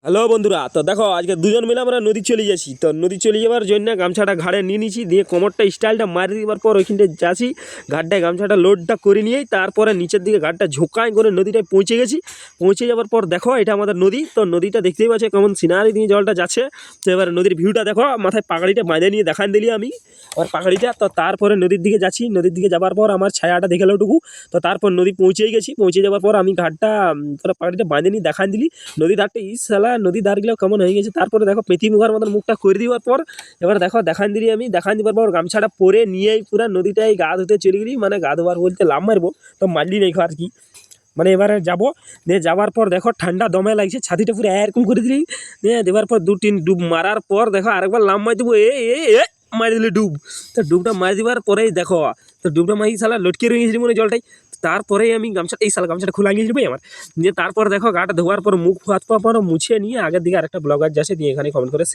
Hello বন্ধুরা, তো দেখো আজকে দুজন মিলে আমরা নদী চলে যাচ্ছি। তো নদী চলে যাওয়ার জন্য গামছাটা ঘাড়ে নিয়ে নিয়েছি, দিয়ে কোমরটা স্টাইলটা মারি দেওয়ার পর ওইখানটায় যাচ্ছি। ঘাটটায় গামছাটা লোডটা করে নিয়েই তারপরে নিচের দিকে ঘাটটা ঝোঁকাই করে নদীটায় পৌঁছে গেছি। পৌঁছে যাওয়ার পর দেখো এটা আমাদের নদী। তো নদীটা দেখতেই পাচ্ছি কেমন সিনারি দিয়ে জলটা যাচ্ছে। তো এবার নদীর ভিউটা দেখো, মাথায় পাগড়িটা বাঁধে নিয়ে দেখান দিলি আমি আমার পাগড়িটা। তো তারপরে নদীর দিকে যাচ্ছি। নদীর দিকে যাওয়ার পর আমার ছায়াটা দেখে ওটুকু। তো তারপর নদী পৌঁছেই গেছি। পৌঁছে যাওয়ার পর আমি ঘাটটা পুরো পাগড়িটা বাঁধে নিয়ে দেখান দিলি নদীর ধারটা। সালা নদী ধারগুলো কেমন হয়ে গেছে। তারপরে দেখো পেথি মুখার মতন মুখটা করে দেওয়ার পর এবার দেখো দেখান দিলি আমি। দেখান দেওয়ার পর গামছাটা পরে নিয়েই পুরো নদীটাই গা ধুতে চলে গেলি। মানে গা ধোয়ার বলতে লাভ মারবো, তো মারলি নেই আর কি। মানে এবারে যাবো, দিয়ে যাওয়ার পর দেখো ঠান্ডা দমে লাগছে, ছাতিটা পুরো এরকম করে দিলি। দিয়ে দেওয়ার পর 2-3 ডুব মারার পর দেখো আরেকবার লাভ মারি দেবো। এ মারি দিলি ডুব। তো ডুবটা মারি দেওয়ার পরেই দেখো, তো ডুবটা মারি সালা লটকে রয়ে গেছিলি মনে জলটাই। তারপরে আমি গামছা গামছাটা খোলা গিয়েছিল ভাই আমার। দিয়ে তারপর দেখো গাটা ধোয়ার পর মুখ হাত পা মুছে নিয়ে আগের দিকে আরেকটা ব্লগার যাচ্ছে, দিয়ে এখানে কমেন্ট করে শেষ।